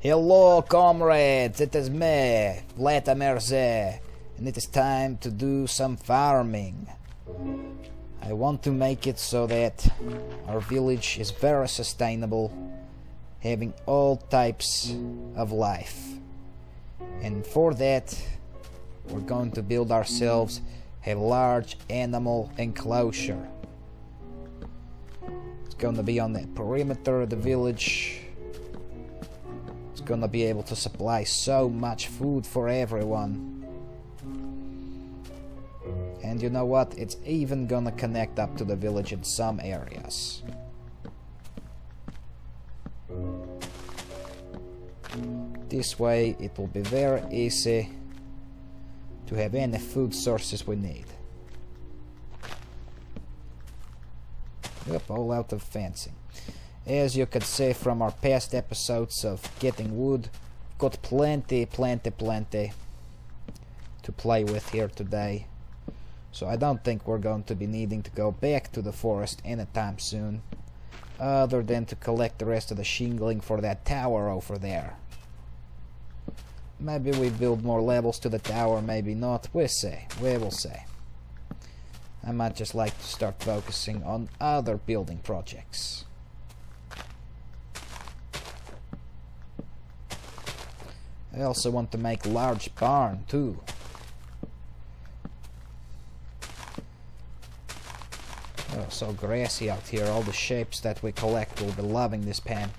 Hello, comrades, it is me, Vladamir, and it is time to do some farming. I want to make it so that our village is very sustainable, having all types of life. And for that, we're going to build ourselves a large animal enclosure. It's going to be on the perimeter of the village. It's going to be able to supply so much food for everyone. And you know what? It's even gonna connect up to the village in some areas. This way it will be very easy to have any food sources we need. Yep, all out of fencing. As you could see from our past episodes of getting wood, got plenty to play with here today. So I don't think we're going to be needing to go back to the forest anytime soon, other than to collect the rest of the shingling for that tower over there. Maybe we build more levels to the tower, maybe not, we will see. I might just like to start focusing on other building projects. I also want to make a large barn too. Oh, so grassy out here. All the shapes that we collect will be loving this pen.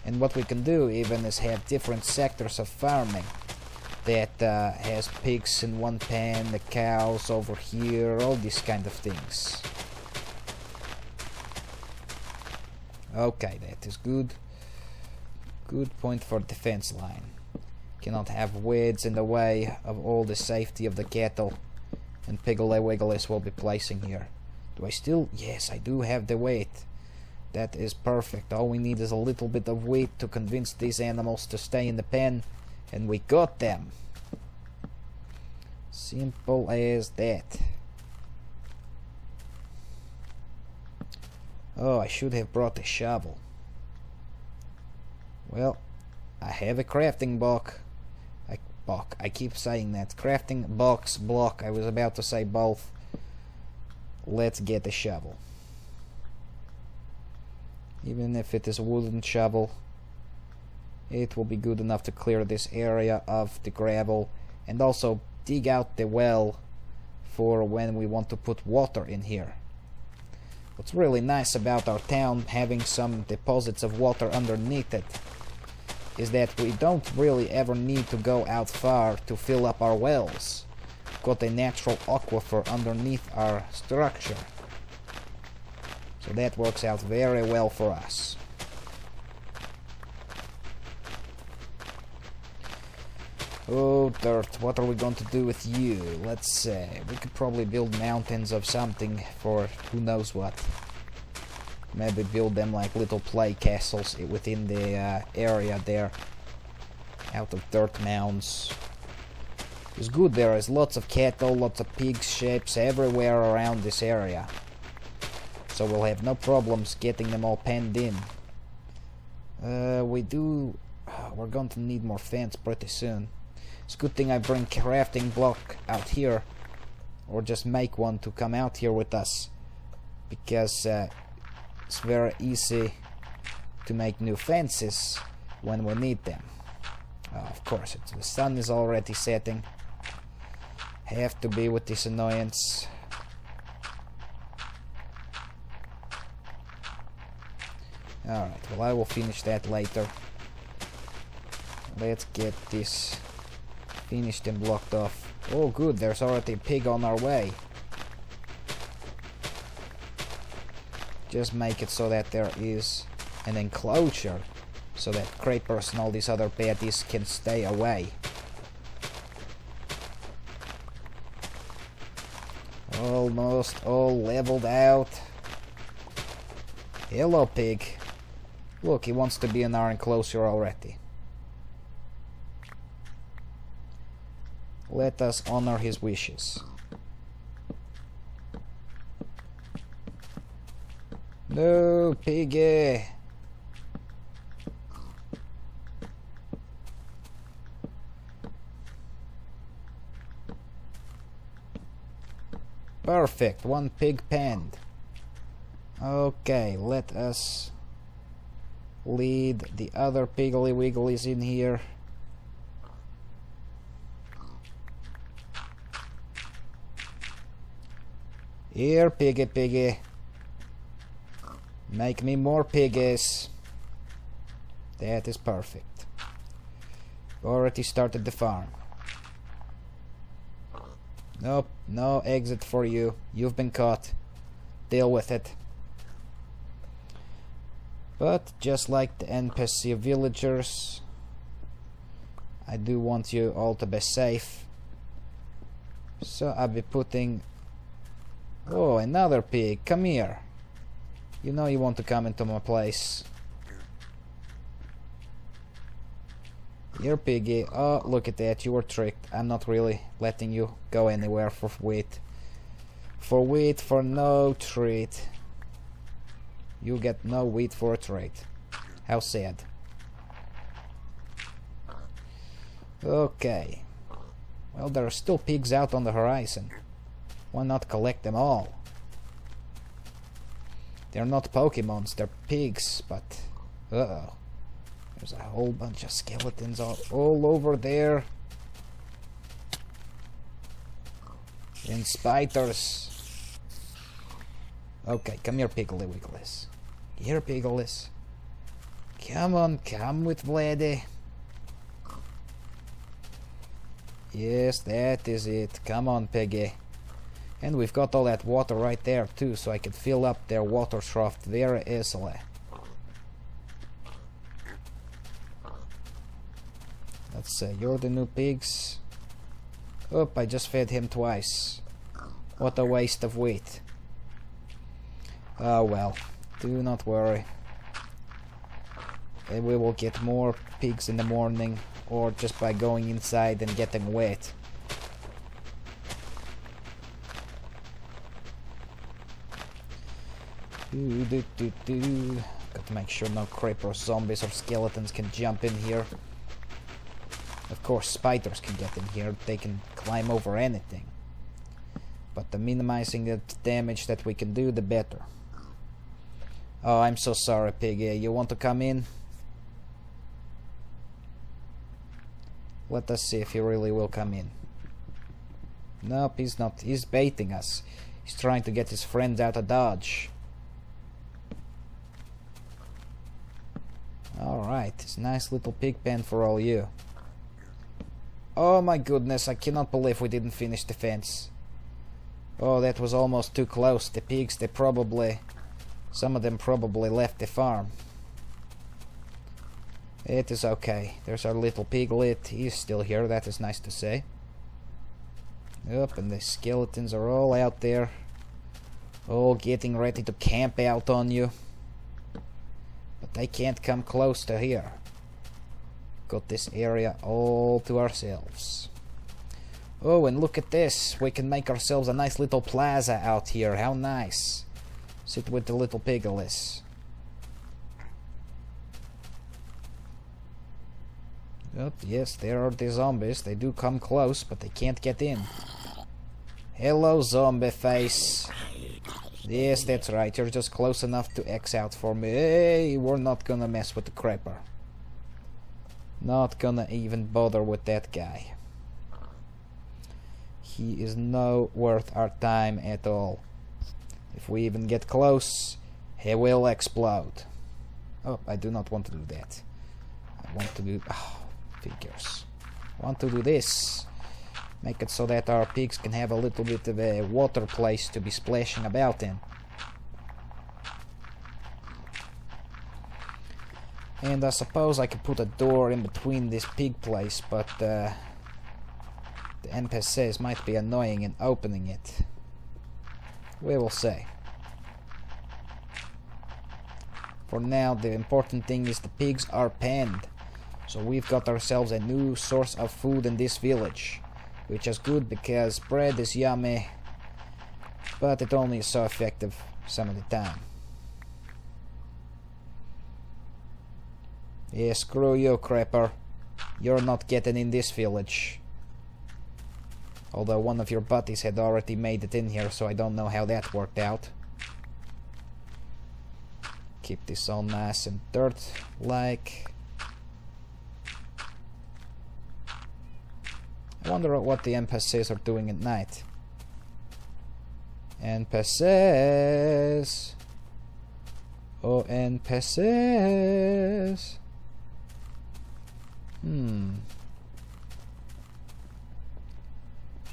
And what we can do even is have different sectors of farming that has pigs in one pen, the cows over here, all these kind of things. Okay, that is good. Good point for defense line. Cannot have weeds in the way of all the safety of the cattle and Piggly Wigglies will be placing here. Do I still? Yes, I do have the weight. That is perfect. All we need is a little bit of weight to convince these animals to stay in the pen, and we got them. Simple as that. Oh, I should have brought a shovel. Well, I have a crafting block. I keep saying that. Crafting box, block. I was about to say both. Let's get a shovel. Even if it is a wooden shovel, it will be good enough to clear this area of the gravel and also dig out the well for when we want to put water in here. What's really nice about our town having some deposits of water underneath it is that we don't really ever need to go out far to fill up our wells. Got a natural aquifer underneath our structure, so that works out very well for us. Oh, dirt, what are we going to do with you? Let's see, we could probably build mountains of something for who knows what. Maybe build them like little play castles within the area there, out of dirt mounds. It's good, there is lots of cattle, lots of pig shapes everywhere around this area. So we'll have no problems getting them all penned in. We're going to need more fence pretty soon. It's a good thing I bring crafting block out here, or just make one to come out here with us, because it's very easy to make new fences when we need them. Of course, the sun is already setting. Have to be with this annoyance. Alright, well, I will finish that later. Let's get this finished and blocked off. Oh good, there's already a pig on our way. Just make it so that there is an enclosure so that creepers and all these other baddies can stay away. Almost all leveled out. Hello, pig. Look, he wants to be in our enclosure already. Let us honor his wishes. No, piggy. Perfect, one pig penned. Okay, let us lead the other Piggly Wigglies in here. Here, piggy piggy. Make me more piggies. That is perfect. Already started the farm. Nope, no exit for you. You've been caught. Deal with it. But just like the NPC villagers, I do want you all to be safe. So I'll be putting... Oh, another pig. Come here. You know you want to come into my place. Here, piggy. Oh, look at that. You were tricked. I'm not really letting you go anywhere for wheat. For wheat, for no treat. You get no wheat for a treat. How sad. Okay. Well, there are still pigs out on the horizon. Why not collect them all? They're not Pokemons, they're pigs, but... Uh-oh. There's a whole bunch of skeletons all over there. And spiders. Okay, come here, Piggly Wigglies. Here, Pigglies. Come on, come with Vladdy. Yes, that is it. Come on, Piggy. And we've got all that water right there too, so I can fill up their water trough very easily. Let's say you're the new pigs. Oop, I just fed him twice. What a waste of wheat. Oh well, do not worry. And we will get more pigs in the morning, or just by going inside and getting wet. Got to make sure no creeper zombies or skeletons can jump in here. Of course, spiders can get in here. They can climb over anything. But the minimizing the damage that we can do, the better. Oh, I'm so sorry, Piggy. You want to come in? Let us see if he really will come in. Nope, he's not. He's baiting us. He's trying to get his friends out of Dodge. Alright, it's a nice little pig pen for all you. Oh my goodness, I cannot believe we didn't finish the fence. Oh, that was almost too close. The pigs, they probably... Some of them probably left the farm. It is okay. There's our little piglet. He's still here, that is nice to say. Yep, and the skeletons are all out there. All getting ready to camp out on you. But they can't come close to here. Got this area all to ourselves. Oh, and look at this. We can make ourselves a nice little plaza out here. How nice. Sit with the little piggies. Oh, yes, there are the zombies. They do come close, but they can't get in. Hello, zombie face. Yes, that's right. You're just close enough to X out for me. Hey, we're not gonna mess with the creeper. Not gonna even bother with that guy. He is no worth our time at all. If we even get close, he will explode. Oh, I do not want to do that. I want to do... Oh, figures. I want to do this. Make it so that our pigs can have a little bit of a water place to be splashing about in. And I suppose I could put a door in between this pig place, but the NPCs might be annoying in opening it. We will see. For now, the important thing is the pigs are penned. So we've got ourselves a new source of food in this village. Which is good because bread is yummy, but it only is so effective some of the time. Yeah, screw you, creeper. You're not getting in this village. Although one of your buddies had already made it in here, so I don't know how that worked out. Keep this all nice and dirt-like. I wonder what the NPCs are doing at night. NPCs. Oh, NPCs.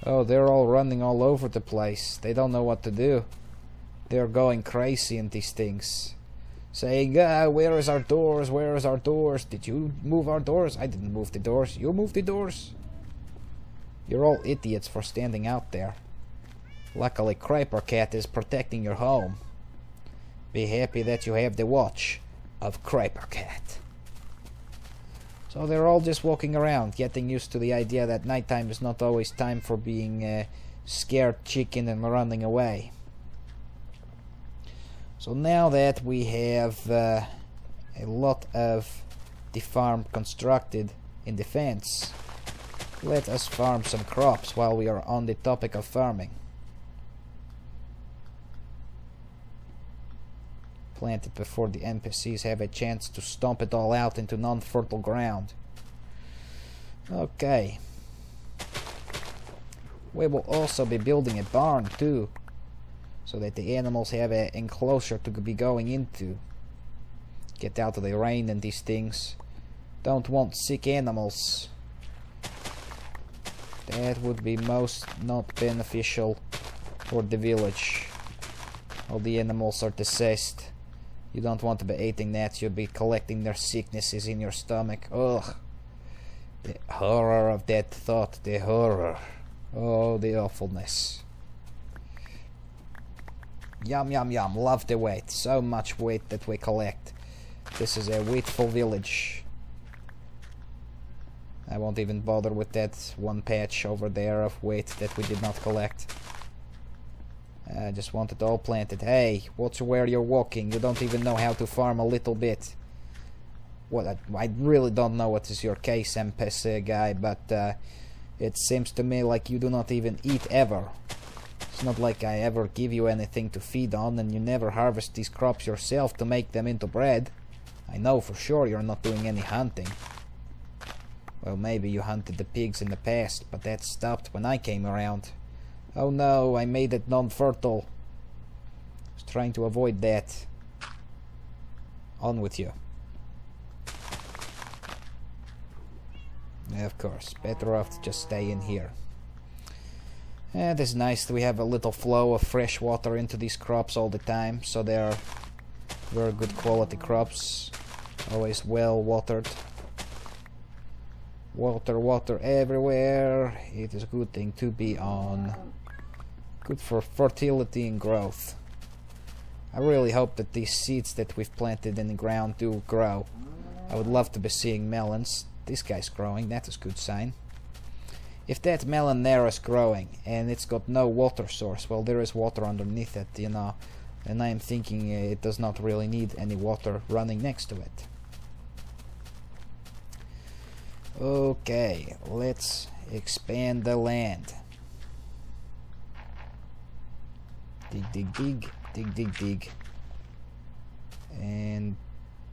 Oh, they're all running all over the place. They don't know what to do. They're going crazy in these things. Saying, where is our doors? Where is our doors? Did you move our doors? I didn't move the doors. You moved the doors? You're all idiots for standing out there. Luckily, Creeper Cat is protecting your home. Be happy that you have the watch of Creeper Cat. So they're all just walking around, getting used to the idea that nighttime is not always time for being scared chicken and running away. So now that we have a lot of the farm constructed in defense, let us farm some crops while we are on the topic of farming. Plant it before the NPCs have a chance to stomp it all out into non-fertile ground. Okay. We will also be building a barn too, so that the animals have an enclosure to be going into. Get out of the rain and these things. Don't want sick animals. That would be most not beneficial for the village. All the animals are deceased. You don't want to be eating that. You'll be collecting their sicknesses in your stomach. Ugh. The horror of that thought. The horror. Oh, the awfulness. Yum, yum, yum. Love the wheat. So much wheat that we collect. This is a wheatful village. I won't even bother with that one patch over there of wheat that we did not collect. I just want it all planted. Hey, watch where you're walking. You don't even know how to farm a little bit. What? I really don't know what is your case, NPC guy, but it seems to me like you do not even eat ever. It's not like I ever give you anything to feed on, and you never harvest these crops yourself to make them into bread. I know for sure you're not doing any hunting. Well, maybe you hunted the pigs in the past, but that stopped when I came around. Oh no, I made it non-fertile. I was trying to avoid that. On with you. Of course, better off to just stay in here. And it's nice that we have a little flow of fresh water into these crops all the time, so they are very good quality crops. Always well watered. Water, water everywhere. It is a good thing to be on. Good for fertility and growth. I really hope that these seeds that we've planted in the ground do grow. I would love to be seeing melons. This guy's growing, that is a good sign. If that melon there is growing and it's got no water source, well, there is water underneath it, you know, and I'm thinking it does not really need any water running next to it. Okay, let's expand the land. Dig, dig, dig, dig, dig, dig. And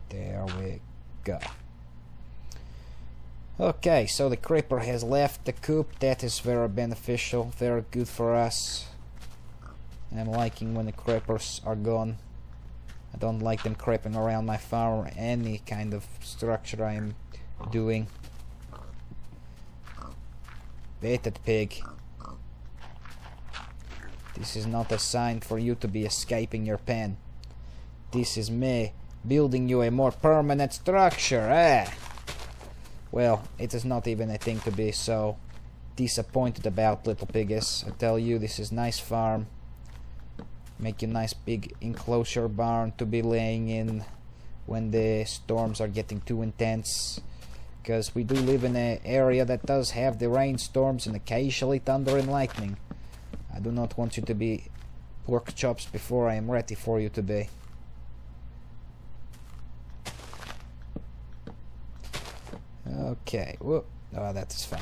there we go. Okay, so the creeper has left the coop. That is very beneficial, very good for us. I'm liking when the creepers are gone. I don't like them creeping around my farm or any kind of structure I am doing. Baited pig. This is not a sign for you to be escaping your pen. This is me building you a more permanent structure, eh? Well, it is not even a thing to be so disappointed about, little piggies. I tell you, this is nice farm. Make a nice big enclosure barn to be laying in when the storms are getting too intense. Because we do live in an area that does have the rainstorms and occasionally thunder and lightning. I do not want you to be pork chops before I am ready for you to be. Okay, whoop. Oh, that is fine.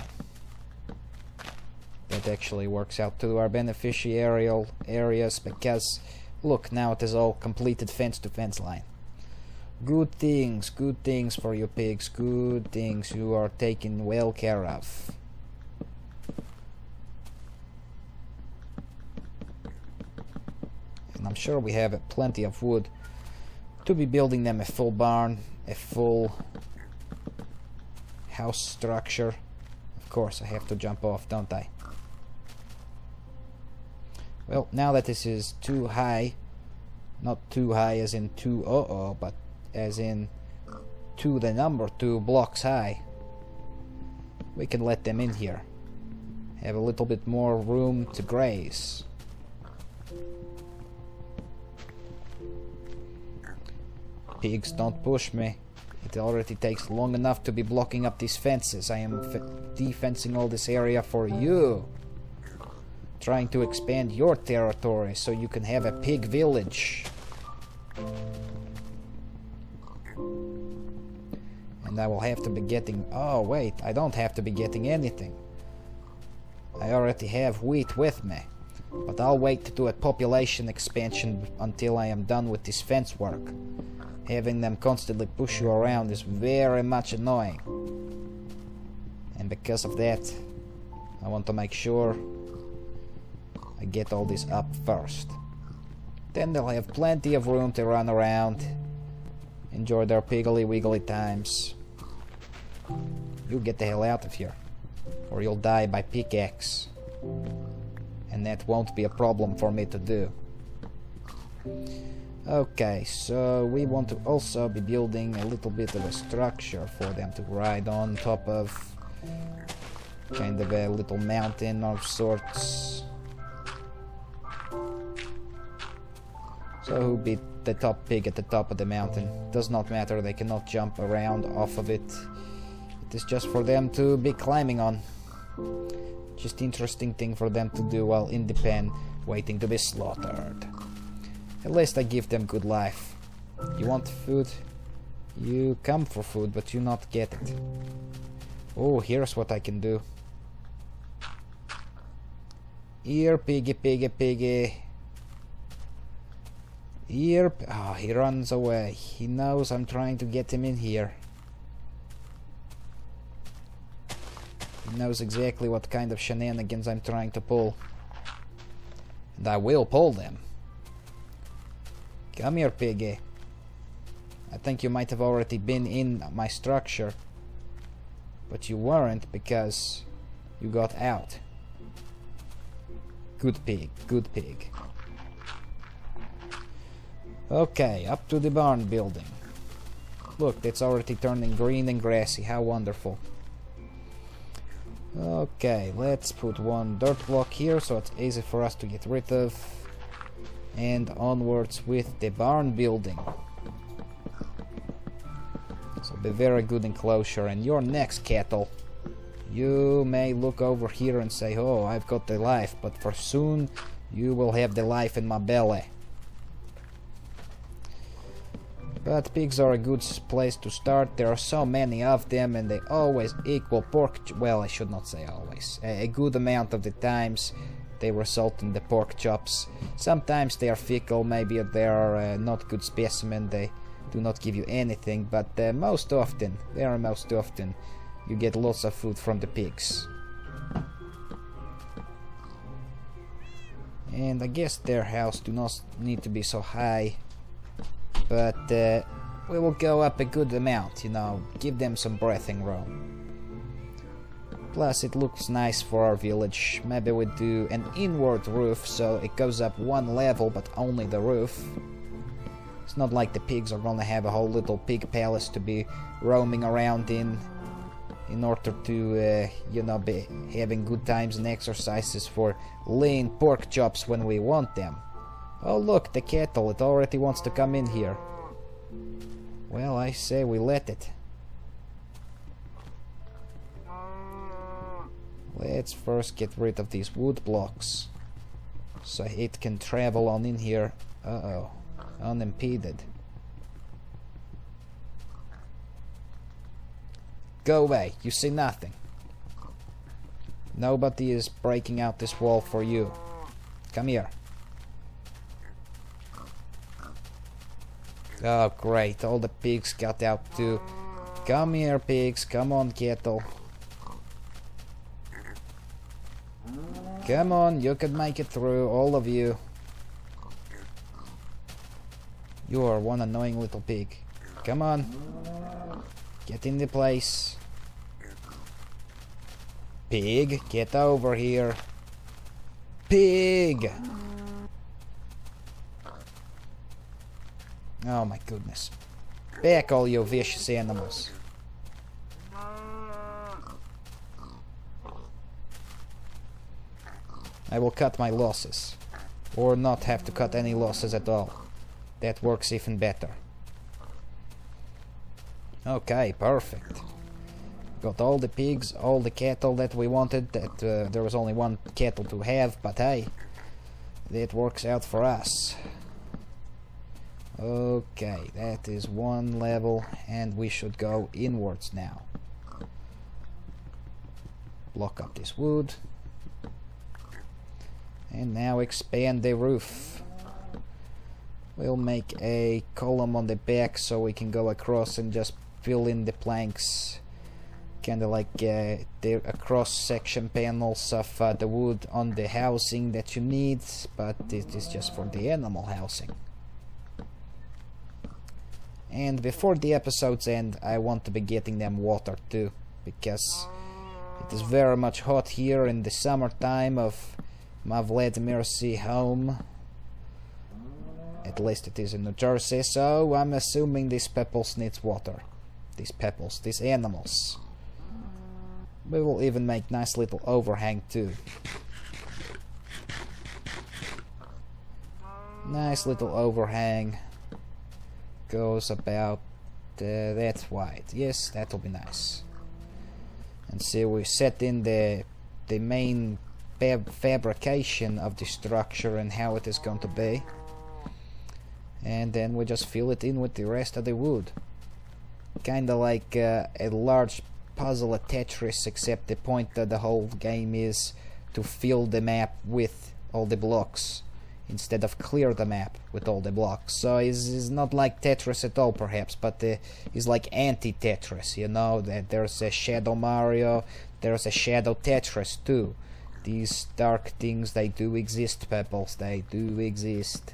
That actually works out to our beneficial areas, because look, now it is all completed fence to fence line. Good things for you pigs, good things, you are taken well care of. And I'm sure we have plenty of wood to be building them a full barn, a full house structure. Of course I have to jump off, don't I? Well, now that this is too high, not too high as in too but as in to the number 2 blocks high, we can let them in here. Have a little bit more room to graze. Pigs, don't push me. It already takes long enough to be blocking up these fences. I am defencing all this area for you. Trying to expand your territory so you can have a pig village. And I will have to be getting... Oh wait, I don't have to be getting anything. I already have wheat with me. But I'll wait to do a population expansion until I am done with this fence work. Having them constantly push you around is very much annoying. And because of that, I want to make sure I get all this up first. Then they'll have plenty of room to run around, enjoy their piggly wiggly times. You get the hell out of here, or you'll die by pickaxe. And that won't be a problem for me to do. Okay, so we want to also be building a little bit of a structure for them to ride on top of. Kind of a little mountain of sorts. So who beat the top pig at the top of the mountain? Does not matter, they cannot jump around off of it. It is just for them to be climbing on. Just interesting thing for them to do while in the pen, waiting to be slaughtered. At least I give them good life. You want food? You come for food, but you not get it. Oh, here's what I can do. Here, piggy, piggy, piggy. Here. Oh, he runs away. He knows I'm trying to get him in here. He knows exactly what kind of shenanigans I'm trying to pull. And I will pull them. Come here, piggy. I think you might have already been in my structure, but you weren't because you got out. Good pig, good pig. Okay, up to the barn building. Look, it's already turning green and grassy. How wonderful. Okay, let's put one dirt block here so it's easy for us to get rid of. And onwards with the barn building. So be very good enclosure. And your next cattle, you may look over here and say, oh, I've got the life, but for soon you will have the life in my belly. But pigs are a good place to start. There are so many of them and they always equal pork. Well, I should not say always. A good amount of the times they result in the pork chops. Sometimes they are fickle, maybe they are not good specimen, they do not give you anything, but most often, very most often, you get lots of food from the pigs. And I guess their house do not need to be so high, but we will go up a good amount, you know, give them some breathing room. Plus it looks nice for our village. Maybe we do an inward roof so it goes up one level but only the roof. It's not like the pigs are gonna have a whole little pig palace to be roaming around in order to you know, be having good times and exercises for lean pork chops when we want them. Oh look, the cattle, it already wants to come in here. Well, I say we let it. Let's first get rid of these wood blocks so it can travel on in here, unimpeded. Go away, you see nothing. Nobody is breaking out this wall for you. Come here. Oh great, all the pigs got out too. Come here pigs, come on cattle. Come on, you can make it through, all of you. You are one annoying little pig. Come on. Get in the place. Pig, get over here. Pig! Oh my goodness. Back all you vicious animals. I will cut my losses. Or not have to cut any losses at all. That works even better. Okay, perfect. Got all the pigs, all the cattle that we wanted. That there was only one cattle to have, but hey, that works out for us. Okay, that is one level, and we should go inwards now. Block up this wood. And now expand the roof. We'll make a column on the back so we can go across and just fill in the planks. Kinda like the cross-section panels of the wood on the housing that you need, but it is just for the animal housing. And before the episode's end, I want to be getting them water too, because it is very much hot here in the summertime of my Vladamir Sea home. At least it is in New Jersey, so I'm assuming these pepples needs water. These pepples, these animals. We will even make nice little overhang too. Nice little overhang. Goes about that wide. Yes, that will be nice. And see, we set in the main fabrication of the structure and how it is going to be. And then we just fill it in with the rest of the wood. Kinda like a large puzzle at Tetris, except the point that the whole game is to fill the map with all the blocks instead of clear the map with all the blocks. So it's not like Tetris at all perhaps, but it's like anti-Tetris, you know, that there's a Shadow Mario, there's a Shadow Tetris too. These dark things, they do exist, Pebbles, they do exist.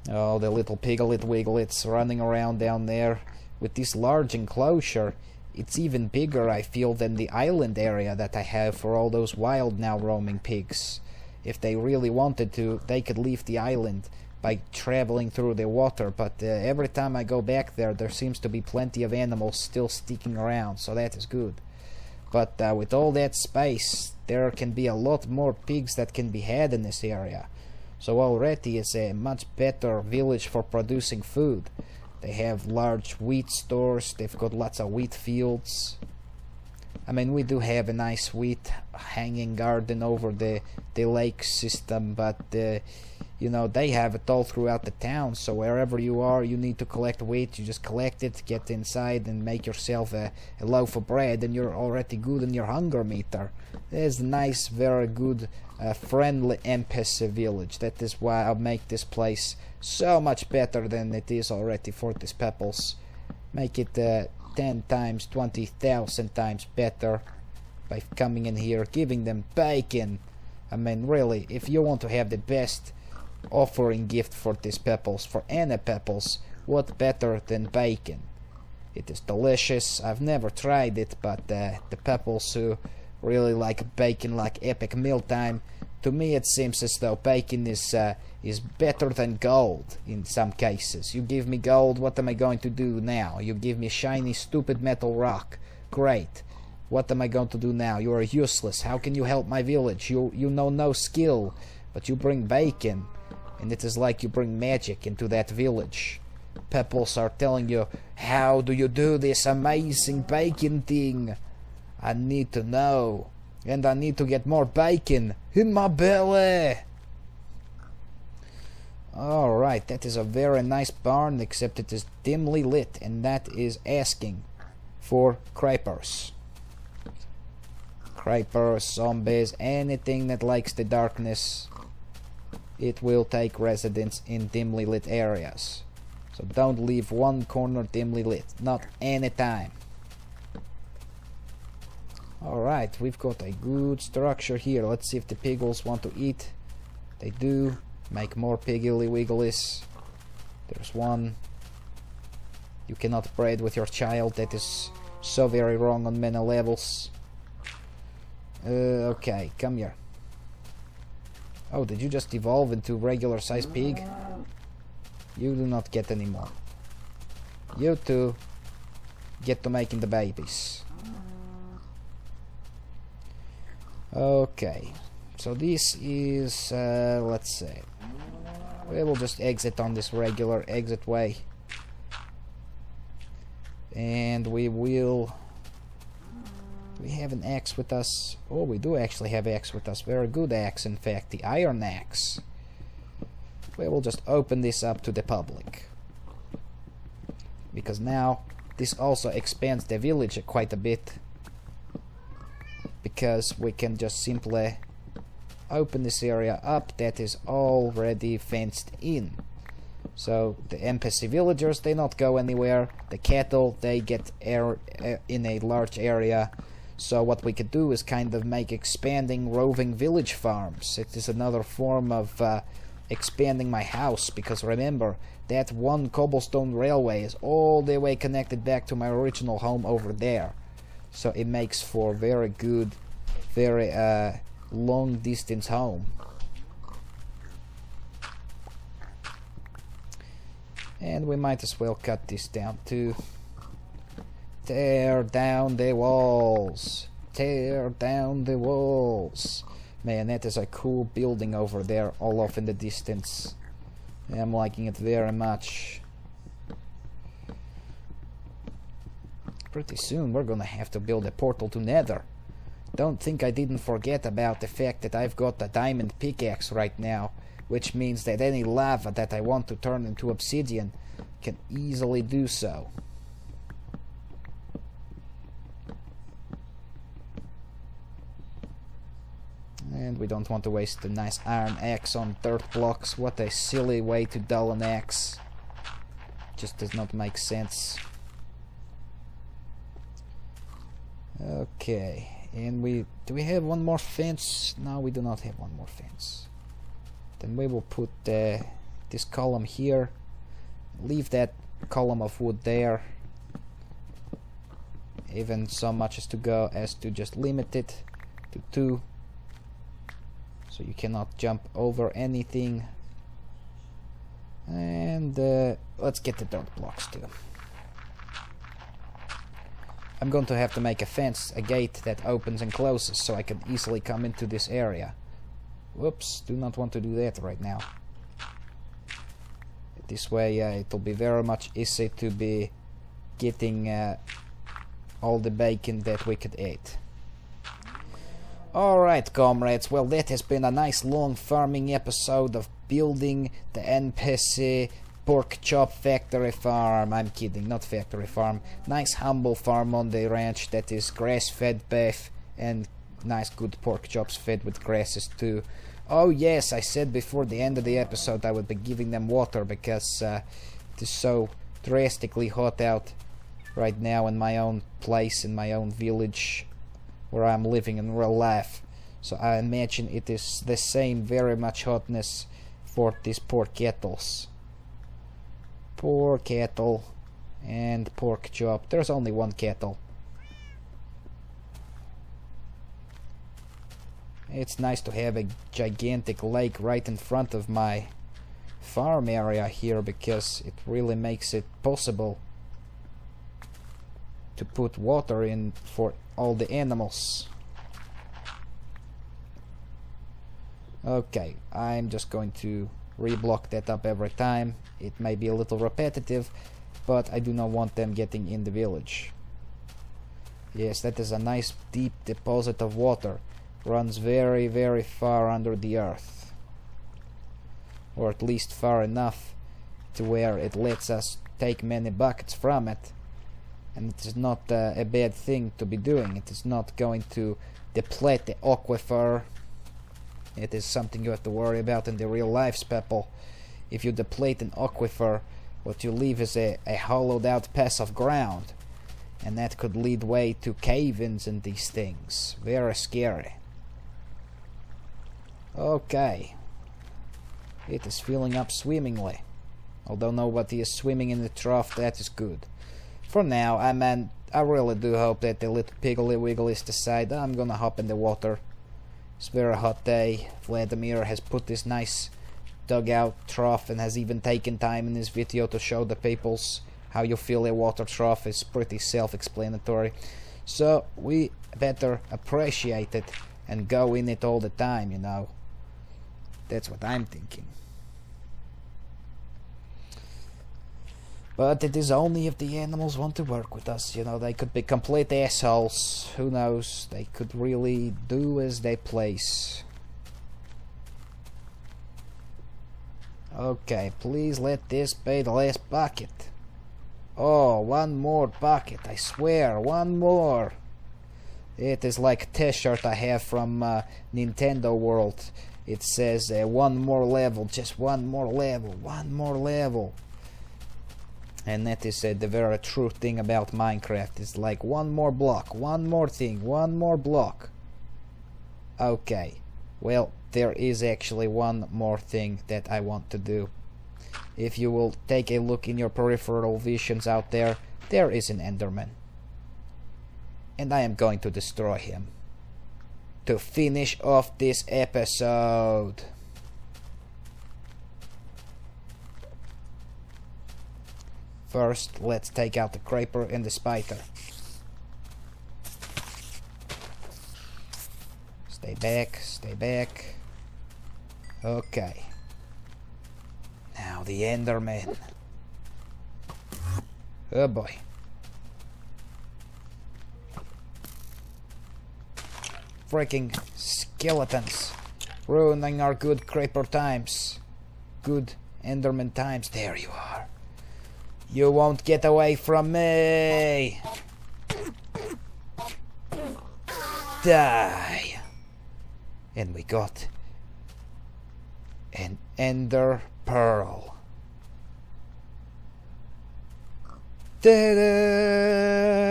Oh, the little piglet wiglets running around down there. With this large enclosure, it's even bigger, I feel, than the island area that I have for all those wild now roaming pigs. If they really wanted to, they could leave the island by traveling through the water, but every time I go back there, there seems to be plenty of animals still sticking around, so that is good. But with all that space, there can be a lot more pigs that can be had in this area. So already it's a much better village for producing food. They have large wheat stores, they've got lots of wheat fields. I mean, we do have a nice wheat hanging garden over the lake system, but you know, they have it all throughout the town, so wherever you are, you need to collect wheat, you just collect it, get inside and make yourself a loaf of bread, and you're already good in your hunger meter. There's a nice, very good, friendly NPC village. That is why I make this place so much better than it is already for these pepples. Make it 10 times, 20,000 times better by coming in here, giving them bacon. I mean, really, if you want to have the best offering gift for these pepples, for any pepples, what better than bacon? It is delicious. I've never tried it, but the pepples who really like bacon like epic mealtime, to me it seems as though bacon is better than gold in some cases. You give me gold, what am I going to do now? You give me shiny stupid metal rock, great. What am I going to do now? You are useless. How can you help my village? You know no skill, but you bring bacon, and it is like you bring magic into that village. Pepples are telling you, how do you do this amazing bacon thing? I need to know, and I need to get more bacon in my belly. Alright, that is a very nice barn, except it is dimly lit, and that is asking for creepers. creepers, zombies, anything that likes the darkness, it will take residence in dimly lit areas. So don't leave one corner dimly lit, not any time. Alright, we've got a good structure here. Let's see if the piggles want to eat. They do. Make more piggly wigglies. There's one. You cannot breed with your child. That is so very wrong on many levels. Okay, come here. Oh, did you just evolve into regular size pig? You do not get any more. You two get to making the babies. Okay, so this is, let's see. We will just exit on this regular exit way. And we will... Do we have an axe with us? Oh, we do actually have axe with us. Very good axe, in fact, the iron axe. We will just open this up to the public. Because now, this also expands the village quite a bit. Because we can just simply open this area up that is already fenced in. So the NPC villagers, they not go anywhere. The cattle, they get in a large area. So what we could do is kind of make expanding roving village farms. It is another form of expanding my house, because remember, that one cobblestone railway is all the way connected back to my original home over there. So it makes for very good, very long distance home. And we might as well cut this down too. Tear down the walls. Tear down the walls. Man, that is a cool building over there, all off in the distance. I'm liking it very much. Pretty soon we're gonna have to build a portal to Nether. Don't think I didn't forget about the fact that I've got a diamond pickaxe right now, which means that any lava that I want to turn into obsidian can easily do so. And we don't want to waste a nice iron axe on dirt blocks. What a silly way to dull an axe. Just does not make sense. Okay, and do we have one more fence? No, we do not have one more fence. Then we will put this column here. Leave that column of wood there. Even so much as to just limit it to 2. So you cannot jump over anything. And let's get the dirt blocks too. I'm going to have to make a fence, a gate that opens and closes, so I can easily come into this area. Whoops, do not want to do that right now. This way it'll be very much easy to be getting all the bacon that we could eat. Alright, comrades, well, that has been a nice long farming episode of building the NPC pork chop factory farm. I'm kidding, not factory farm. Nice humble farm on the ranch that is grass-fed beef and nice good pork chops fed with grasses too. Oh yes, I said before the end of the episode I would be giving them water because it is so drastically hot out right now in my own place, in my own village where I'm living in real life. So I imagine it is the same very much hotness for these poor kettles. Poor kettle and pork chop. There's only one kettle. It's nice to have a gigantic lake right in front of my farm area here, because it really makes it possible to put water in for all the animals. Okay, I'm just going to reblock that up every time. It may be a little repetitive, but I do not want them getting in the village. Yes, that is a nice deep deposit of water. Runs very, very far under the earth. Or at least far enough to where it lets us take many buckets from it and it is not a bad thing to be doing. It is not going to deplete the aquifer. It is something you have to worry about in the real life, Speppel. If you deplete an aquifer, what you leave is a hollowed out patch of ground, and that could lead way to cave-ins and these things. Very scary. Okay. It is filling up swimmingly. Although nobody is swimming in the trough, that is good. For now, I really do hope that the little Piggly Wigglies decide I'm gonna hop in the water. It's a very hot day. Vladamir has put this nice dugout trough and has even taken time in this video to show the peoples how you fill a water trough. Is pretty self-explanatory. So we better appreciate it and go in it all the time, you know. That's what I'm thinking. But it is only if the animals want to work with us, you know. They could be complete assholes. Who knows? They could really do as they please. Okay, please let this be the last bucket. Oh, one more bucket, I swear, one more. It is like a t-shirt I have from Nintendo World. It says one more level, just one more level, one more level. And that is the very true thing about Minecraft. It's like one more block, one more thing, one more block. Okay, well, there is actually one more thing that I want to do. If you will take a look in your peripheral visions out there, there is an Enderman. And I am going to destroy him. To finish off this episode. First, let's take out the creeper and the spider. Stay back, stay back. Okay. Now the Enderman. Oh boy. Freaking skeletons. Ruining our good creeper times. Good Enderman times. There you are. You won't get away from me! Die! And we got an Ender Pearl. Ta-da!